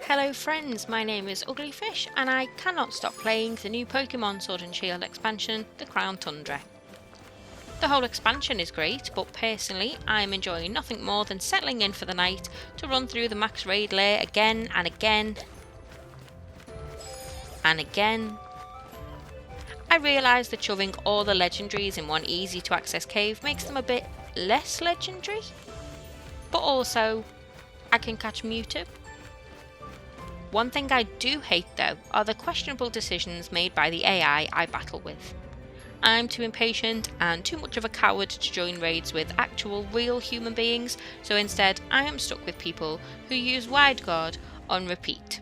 Hello friends, my name is Uglyfish and I cannot stop playing the new Pokemon Sword and Shield expansion, the Crown Tundra. The whole expansion is great, but personally I am enjoying nothing more than settling in for the night to run through the max raid lair again and again and again. I realise that shoving all the legendaries in one easy to access cave makes them a bit less legendary, but also I can catch Mewtwo. One thing I do hate though are the questionable decisions made by the AI I battle with. I'm too impatient and too much of a coward to join raids with actual real human beings, so instead I am stuck with people who use Wide Guard on repeat.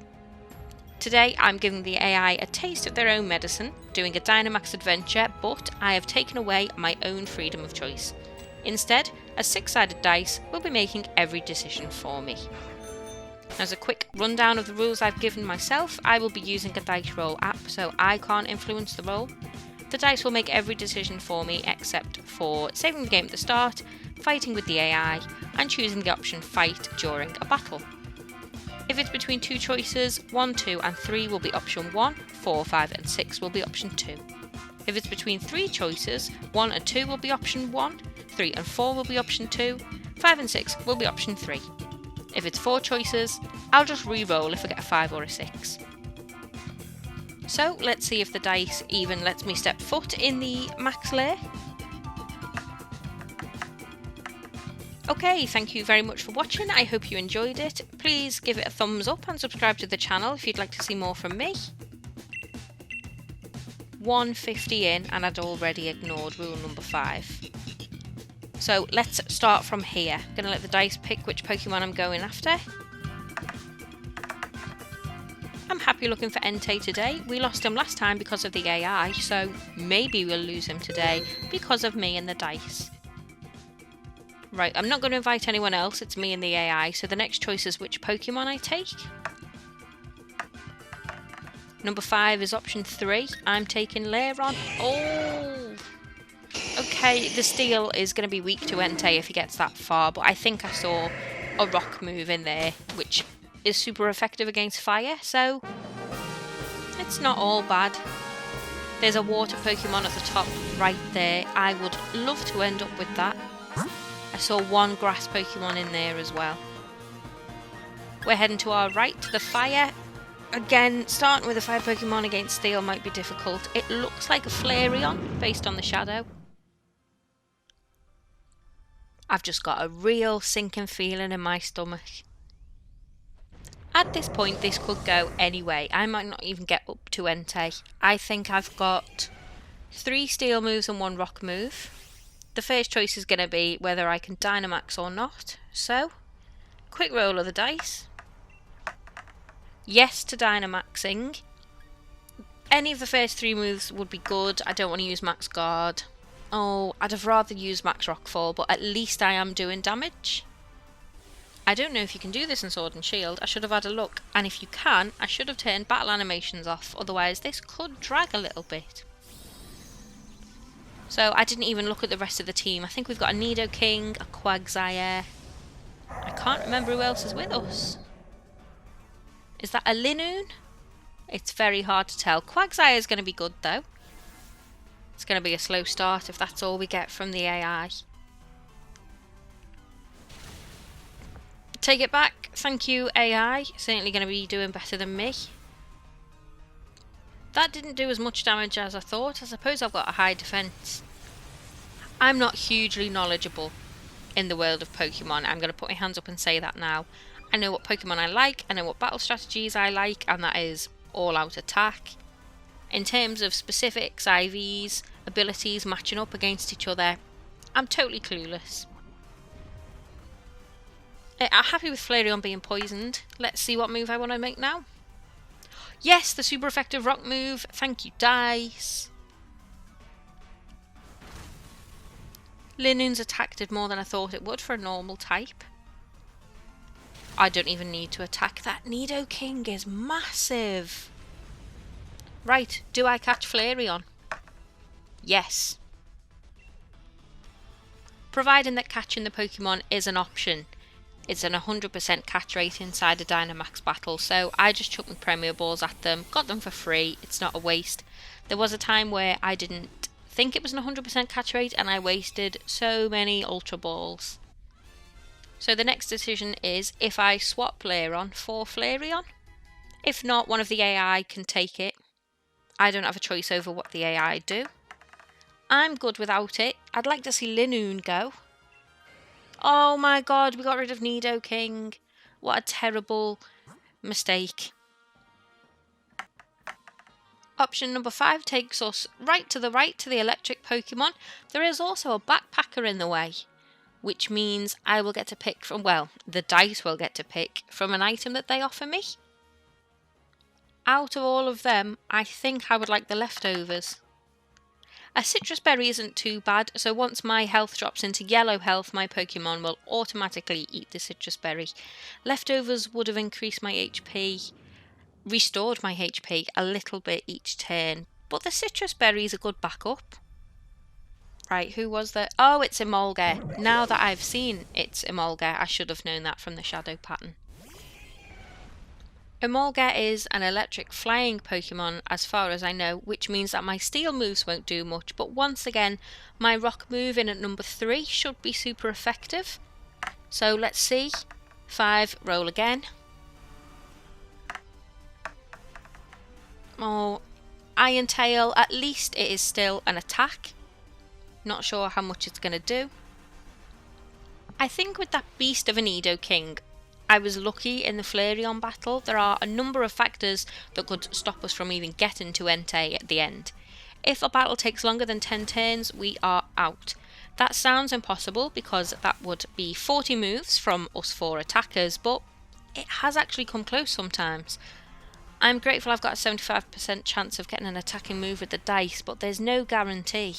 Today I'm giving the AI a taste of their own medicine, doing a Dynamax adventure, but I have taken away my own freedom of choice. Instead, a 6-sided dice will be making every decision for me. As a quick rundown of the rules I've given myself, I will be using a dice roll app so I can't influence the roll. The dice will make every decision for me except for saving the game at the start, fighting with the AI, and choosing the option fight during a battle. If it's between two choices, 1, 2 and 3 will be option 1, 4, 5 and 6 will be option 2. If it's between 3 choices, 1 and 2 will be option 1, 3 and 4 will be option 2, 5 and 6 will be option 3. If it's 4 choices, I'll just re-roll if I get a 5 or a 6. So let's see if the dice even lets me step foot in the max lair. Okay, thank you very much for watching, I hope you enjoyed it. Please give it a thumbs up and subscribe to the channel if you'd like to see more from me. 150 in and I'd already ignored rule number 5. So let's start from here. I'm going to let the dice pick which Pokemon I'm going after. I'm happy looking for Entei today. We lost him last time because of the AI, so maybe we'll lose him today because of me and the dice. Right, I'm not going to invite anyone else, it's me and the AI, so the next choice is which Pokemon I take. Number 5 is option 3. I'm taking Flareon. Oh! Okay, the steel is going to be weak to Entei if he gets that far, but I think I saw a rock move in there, which is super effective against fire, so it's not all bad. There's a water Pokemon at the top right there. I would love to end up with that. I saw one grass Pokemon in there as well. We're heading to our right to the fire. Again, starting with a fire Pokemon against steel might be difficult. It looks like a Flareon based on the shadow. I've just got a real sinking feeling in my stomach. At this point, this could go any way. I might not even get up to Entei. I think I've got 3 steel moves and 1 rock move. The first choice is going to be whether I can Dynamax or not. So, quick roll of the dice. Yes to Dynamaxing. Any of the first 3 moves would be good. I don't want to use Max Guard. Oh, I'd have rather used Max Rockfall, but at least I am doing damage. I don't know if you can do this in Sword and Shield. I should have had a look. And if you can, I should have turned battle animations off. Otherwise, this could drag a little bit. So I didn't even look at the rest of the team. I think we've got a Nidoking, a Quagsire. I can't remember who else is with us. Is that a Linoon? It's very hard to tell. Quagsire is going to be good though. It's going to be a slow start if that's all we get from the AI. Take it back. Thank you, AI. Certainly going to be doing better than me. That didn't do as much damage as I thought. I suppose I've got a high defense. I'm not hugely knowledgeable in the world of Pokemon. I'm going to put my hands up and say that now. I know what Pokemon I like. I know what battle strategies I like. And that is all-out attack. In terms of specifics, IVs, abilities matching up against each other, I'm totally clueless. I'm happy with Flareon being poisoned. Let's see what move I want to make now. Yes, the super effective rock move. Thank you, dice. Linoon's attack did more than I thought it would for a normal type. I don't even need to attack. That Nidoking is massive. Right, do I catch Flareon? Yes. Providing that catching the Pokemon is an option. It's an 100% catch rate inside a Dynamax battle, so I just chucked my Premier Balls at them, got them for free, it's not a waste. There was a time where I didn't think it was an 100% catch rate and I wasted so many Ultra Balls. So the next decision is if I swap Blair on for Flareon. If not, one of the AI can take it. I don't have a choice over what the AI do. I'm good without it. I'd like to see Linoon go. Oh my god, we got rid of Nidoking. What a terrible mistake. Option number 5 takes us right to the electric Pokemon. There is also a backpacker in the way, which means I will get to pick from, well, the dice will get to pick from an item that they offer me. Out of all of them, I think I would like the leftovers. A citrus berry isn't too bad, so once my health drops into yellow health, my Pokemon will automatically eat the citrus berry. Leftovers would have increased my HP, restored my HP a little bit each turn, but the citrus berry is a good backup. Right, who was that? Oh, it's Emolga. Now that I've seen it's Emolga, I should have known that from the shadow pattern. Emolga is an electric flying Pokemon as far as I know, which means that my steel moves won't do much, but once again, my rock move in at number 3 should be super effective. So let's see. 5, roll again. Oh, Iron Tail, at least it is still an attack. Not sure how much it's going to do. I think with that beast of a Nidoking, I was lucky in the Flareon battle. There are a number of factors that could stop us from even getting to Entei at the end. If a battle takes longer than 10 turns, we are out. That sounds impossible because that would be 40 moves from us 4 attackers, but it has actually come close sometimes. I'm grateful I've got a 75% chance of getting an attacking move with the dice, but there's no guarantee.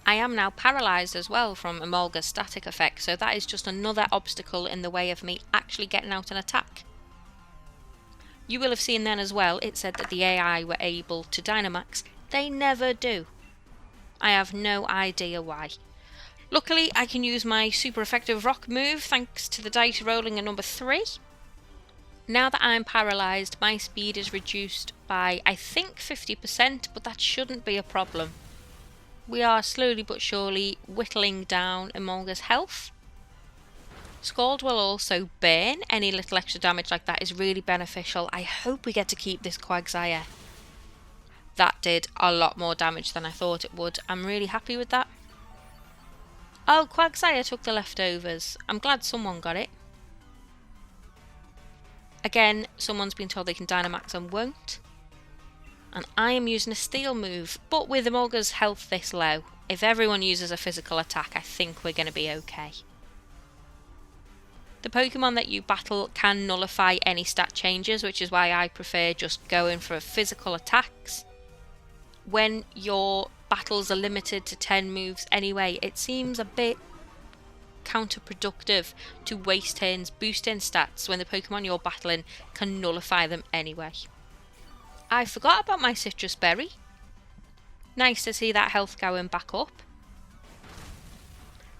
I am now paralysed as well from Emolga's static effect, so that is just another obstacle in the way of me actually getting out an attack. You will have seen then as well, it said that the AI were able to Dynamax. They never do. I have no idea why. Luckily, I can use my super effective rock move thanks to the dice rolling at number 3. Now that I'm paralysed, my speed is reduced by, I think, 50%, but that shouldn't be a problem. We are slowly but surely whittling down Emolga's health. Scald will also burn. Any little extra damage like that is really beneficial. I hope we get to keep this Quagsire. That did a lot more damage than I thought it would. I'm really happy with that. Oh, Quagsire took the leftovers. I'm glad someone got it. Again, someone's been told they can Dynamax and won't. And I am using a steel move, but with Emolga's health this low, if everyone uses a physical attack, I think we're going to be okay. The Pokemon that you battle can nullify any stat changes, which is why I prefer just going for physical attacks. When your battles are limited to 10 moves anyway, it seems a bit counterproductive to waste turns boosting stats when the Pokemon you're battling can nullify them anyway. I forgot about my citrus berry. Nice to see that health going back up.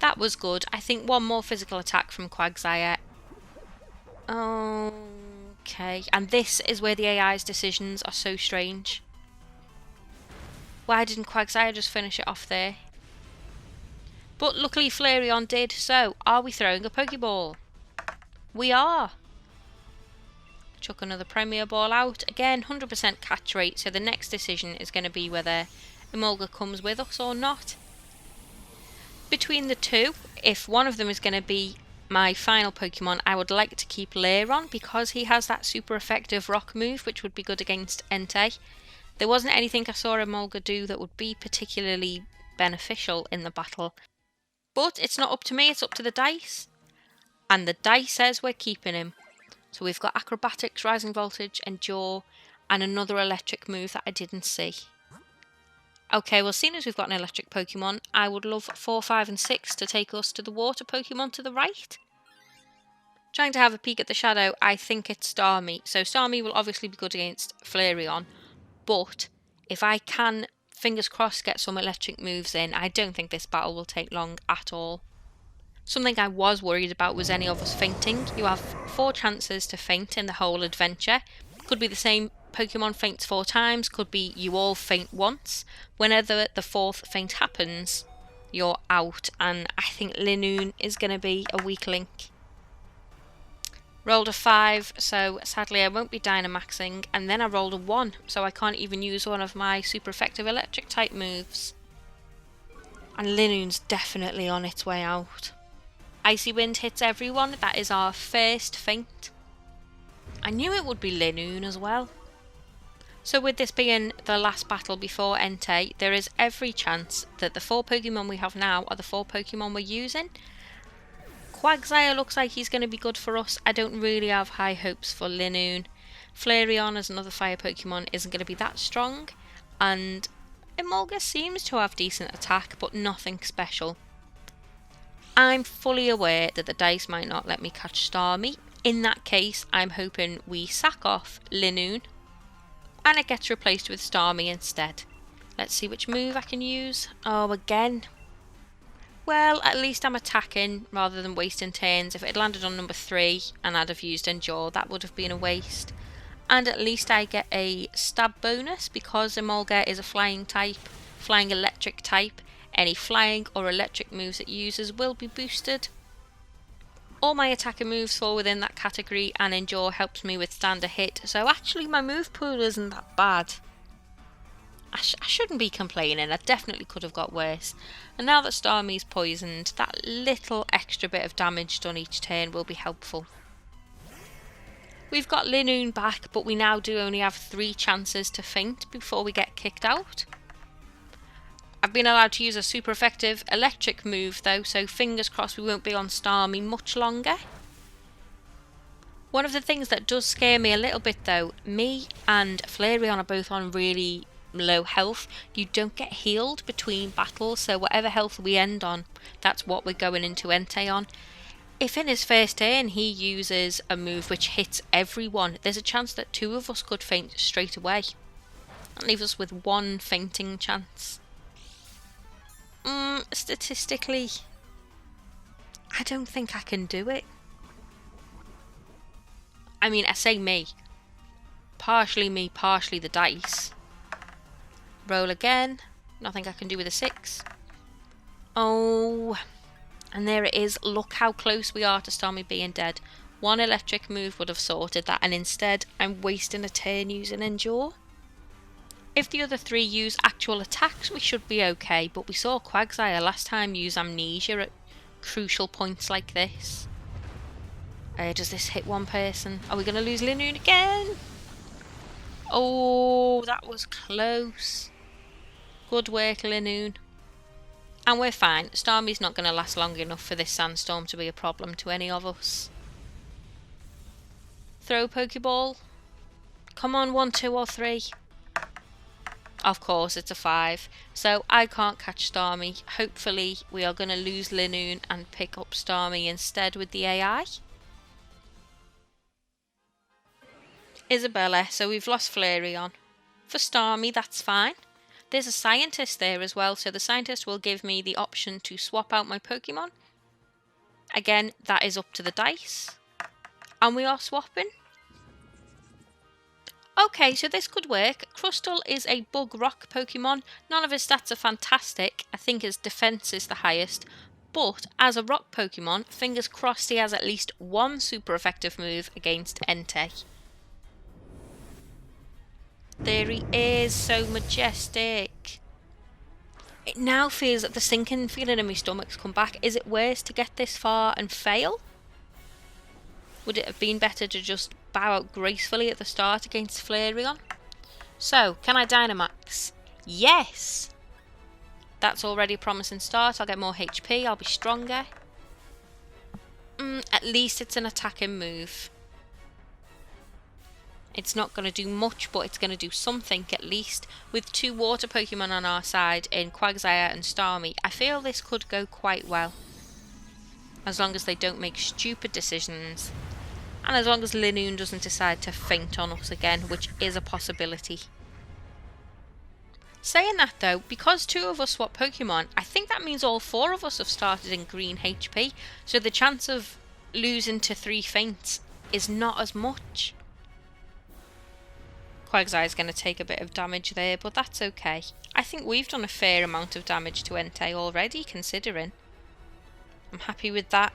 That was good. I think one more physical attack from Quagsire. Okay, and this is where the AI's decisions are so strange. Why didn't Quagsire just finish it off there? But luckily Flareon did, so are we throwing a Pokeball? We are. Chuck another Premier Ball out. Again, 100% catch rate, so the next decision is going to be whether Emolga comes with us or not. Between the two, if one of them is going to be my final Pokemon, I would like to keep Flareon because he has that super effective rock move, which would be good against Entei. There wasn't anything I saw Emolga do that would be particularly beneficial in the battle. But it's not up to me, it's up to the dice. And the dice says we're keeping him. So we've got Acrobatics, Rising Voltage, Endure, and another electric move that I didn't see. Okay, well, seeing as we've got an electric Pokemon, I would love 4, 5, and 6 to take us to the water Pokemon to the right. Trying to have a peek at the shadow, I think it's Starmie. So Starmie will obviously be good against Flareon, but if I can, fingers crossed, get some electric moves in, I don't think this battle will take long at all. Something I was worried about was any of us fainting. You have 4 chances to faint in the whole adventure. Could be the same Pokemon faints 4 times, could be you all faint once. Whenever the 4th faint happens, you're out, and I think Linoon is going to be a weak link. Rolled a 5, so sadly I won't be Dynamaxing, and then I rolled a 1, so I can't even use one of my super effective electric type moves. And Linoon's definitely on its way out. Icy Wind hits everyone, that is our first faint. I knew it would be Linoon as well. So with this being the last battle before Entei, there is every chance that the 4 Pokemon we have now are the 4 Pokemon we're using. Quagsire looks like he's going to be good for us. I don't really have high hopes for Linoon. Flareon as another fire Pokemon isn't going to be that strong. And Emolga seems to have decent attack, but nothing special. I'm fully aware that the dice might not let me catch Starmie. In that case, I'm hoping we sack off Linoon and it gets replaced with Starmie instead. Let's see which move I can use. Oh, again. Well, at least I'm attacking rather than wasting turns. If it had landed on number 3 and I'd have used Endure, that would have been a waste. And at least I get a stab bonus because Emolga is a flying type, flying electric type. Any flying or electric moves it uses will be boosted. All my attacking moves fall within that category, and Endure helps me withstand a hit, so actually my move pool isn't that bad. I shouldn't be complaining, I definitely could have got worse. And now that Starmie's poisoned, that little extra bit of damage done each turn will be helpful. We've got Linoon back, but we now do only have 3 chances to faint before we get kicked out. I've been allowed to use a super effective electric move though, so fingers crossed we won't be on Starmie much longer. One of the things that does scare me a little bit though, me and Flareon are both on really low health. You don't get healed between battles, so whatever health we end on, that's what we're going into Entei on. If in his first turn he uses a move which hits everyone, there's a chance that 2 of us could faint straight away. That leaves us with 1 fainting chance. Statistically, I don't think I can do it. I mean, I say me, partially the dice. Roll again, nothing I can do with a 6. Oh, and there it is. Look how close we are to Starmie being dead. 1 electric move would have sorted that, and instead I'm wasting a turn using Endure. If the other 3 use actual attacks, we should be okay, but we saw Quagsire last time use Amnesia at crucial points like this. Does this hit 1 person? Are we going to lose Linoon again? Oh, that was close. Good work, Linoon. And we're fine. Starmie's not going to last long enough for this sandstorm to be a problem to any of us. Throw Pokeball. Come on, 1, 2 or 3. Of course, it's a 5. So I can't catch Starmie. Hopefully we are going to lose Linoon and pick up Starmie instead with the AI. Isabella, so we've lost Flareon. For Starmie, that's fine. There's a scientist there as well, so the scientist will give me the option to swap out my Pokemon. Again, that is up to the dice. And we are swapping. Okay, so this could work. Crustle is a bug rock Pokemon. None of his stats are fantastic. I think his defense is the highest. But as a rock Pokemon, fingers crossed he has at least 1 super effective move against Entei. There he is, so majestic. It now feels that the sinking feeling in my stomach's come back. Is it worse to get this far and fail? Would it have been better to just bow out gracefully at the start against Flareon? So, can I Dynamax? Yes! That's already a promising start. I'll get more HP, I'll be stronger. At least it's an attacking move. It's not going to do much, but it's going to do something at least. With 2 water Pokemon on our side in Quagsire and Starmie, I feel this could go quite well. As long as they don't make stupid decisions. And as long as Linoon doesn't decide to faint on us again, which is a possibility. Saying that though, because 2 of us swap Pokemon, I think that means all 4 of us have started in green HP, so the chance of losing to 3 faints is not as much. Quagsire's going to take a bit of damage there, but that's okay. I think we've done a fair amount of damage to Entei already, considering. I'm happy with that.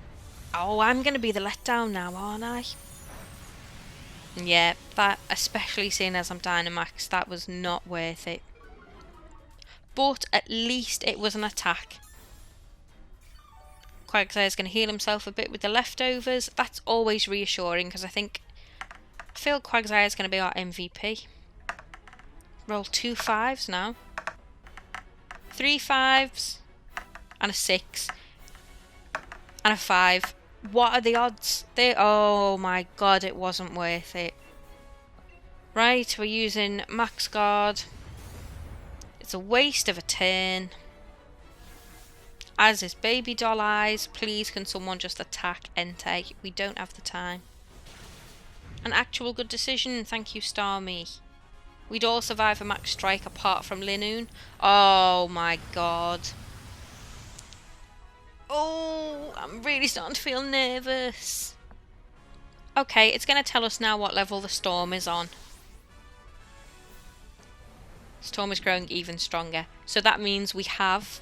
Oh, I'm going to be the letdown now, aren't I? Yeah, that, especially seeing as I'm Dynamax, that was not worth it. But at least it was an attack. Quagsire's going to heal himself a bit with the leftovers. That's always reassuring, because I feel Quagsire's going to be our MVP. Roll 2 5s now. 3 5s. And a 6. And a 5. What are the odds? Oh my god, it wasn't worth it. Right, we're using Max Guard. It's a waste of a turn. As is Baby Doll Eyes. Please, can someone just attack Entei? We don't have the time. An actual good decision. Thank you, Starmie. We'd all survive a Max Strike apart from Linoon. Oh my god. Oh, I'm really starting to feel nervous. Okay, it's going to tell us now what level the storm is on. Storm is growing even stronger. So that means we have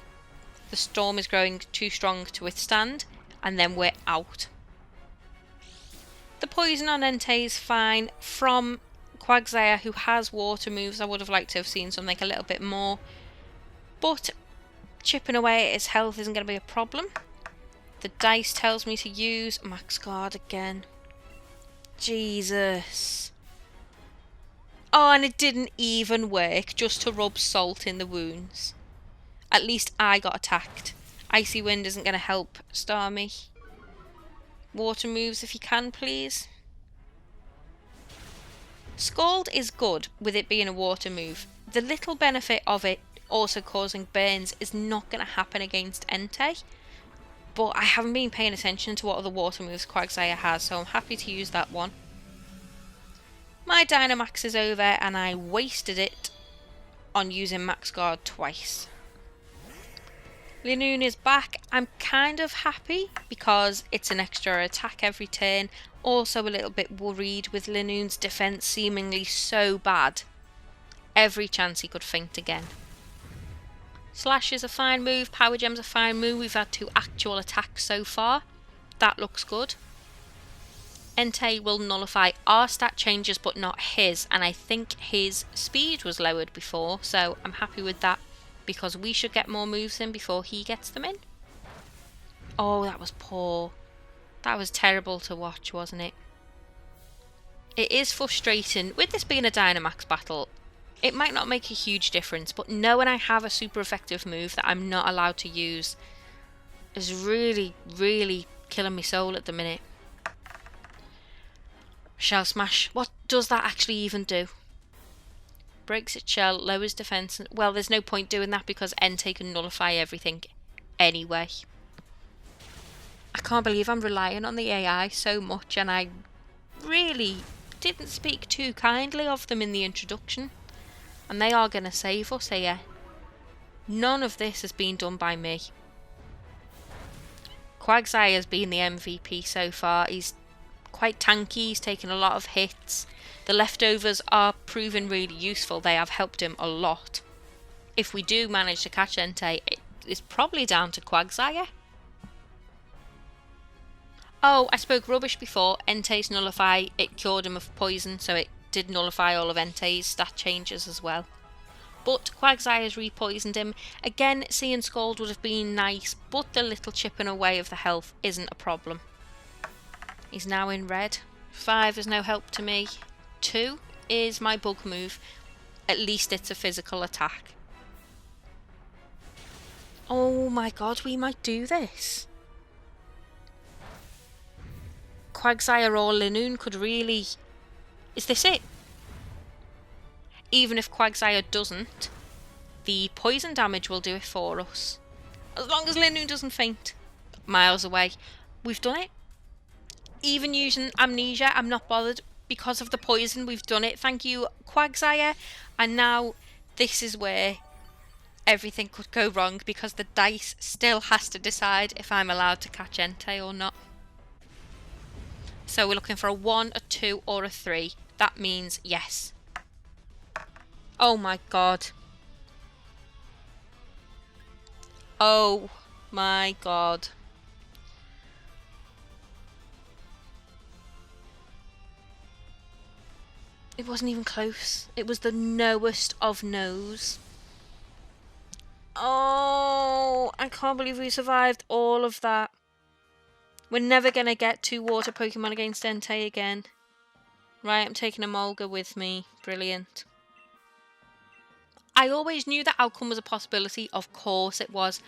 the storm is growing too strong to withstand, and then we're out. The poison on Entei is fine. From Quagsire, who has water moves, I would have liked to have seen something a little bit more. But chipping away at his health isn't going to be a problem. The dice tells me to use Max Guard again. Jesus. Oh, and it didn't even work, just to rub salt in the wounds. At least I got attacked. Icy Wind isn't going to help Starmie. Water moves if you can, please. Scald is good with it being a water move. The little benefit of it also causing burns is not going to happen against Entei. But I haven't been paying attention to what other water moves Quagsire has, so I'm happy to use that one. My Dynamax is over, and I wasted it on using Max Guard twice. Linoon is back. I'm kind of happy because it's an extra attack every turn. Also a little bit worried with Linoon's defense seemingly so bad. Every chance he could faint again. Slash is a fine move. Power Gem's a fine move. We've had 2 actual attacks so far. That looks good. Entei will nullify our stat changes but not his, and I think his speed was lowered before, so I'm happy with that because we should get more moves in before he gets them in. Oh, that was poor. That was terrible to watch, wasn't it? It is frustrating. With this being a Dynamax battle, it might not make a huge difference, but knowing I have a super effective move that I'm not allowed to use is really, really killing my soul at the minute. Shell Smash. What does that actually even do? Breaks its shell, lowers defense. Well, there's no point doing that because Entei can nullify everything anyway. I can't believe I'm relying on the AI so much, and I really didn't speak too kindly of them in the introduction. And they are going to save us here. None of this has been done by me. Quagsire has been the MVP so far. He's quite tanky, he's taken a lot of hits. The leftovers are proving really useful. They have helped him a lot. If we do manage to catch Entei, it is probably down to Quagsire. Oh, I spoke rubbish before. Entei's nullify, it cured him of poison, so it did nullify all of Entei's stat changes as well. But Quagsire's repoisoned him. Again, seeing Scald would have been nice, but the little chipping away of the health isn't a problem. He's now in red. 5 is no help to me. 2 is my bug move. At least it's a physical attack. Oh my god, we might do this. Quagsire or Linoon could really... Is this it? Even if Quagsire doesn't, the poison damage will do it for us. As long as Linoon doesn't faint. Miles away. We've done it. Even using Amnesia, I'm not bothered. Because of the poison, we've done it. Thank you, Quagsire. And now, this is where everything could go wrong because the dice still has to decide if I'm allowed to catch Entei or not. So we're looking for a 1, a 2 or a 3. That means yes. Oh my god. Oh my god. It wasn't even close. It was the knowest of no's. Oh, I can't believe we survived all of that. We're never going to get 2 water Pokemon against Entei again. Right, I'm taking a Mulga with me. Brilliant. I always knew that outcome was a possibility. Of course it was.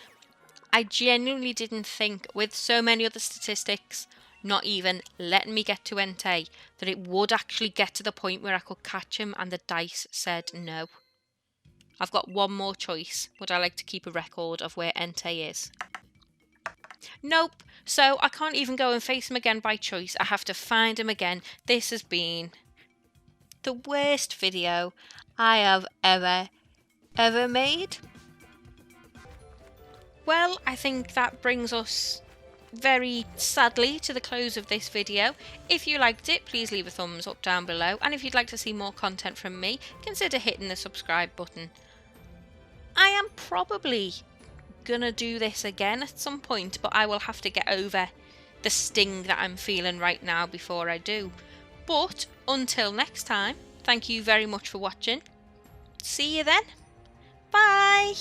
I genuinely didn't think, with so many other statistics not even letting me get to Entei, that it would actually get to the point where I could catch him, and the dice said no. I've got one more choice. Would I like to keep a record of where Entei is? Nope. So I can't even go and face him again by choice. I have to find him again. This has been the worst video I have ever made. Well, I think that brings us very sadly to the close of this video. If you liked it, please leave a thumbs up down below, and if you'd like to see more content from me, consider hitting the subscribe button. I am probably gonna do this again at some point, but I will have to get over the sting that I'm feeling right now before I do. But until next time, thank you very much for watching. See you then. Bye.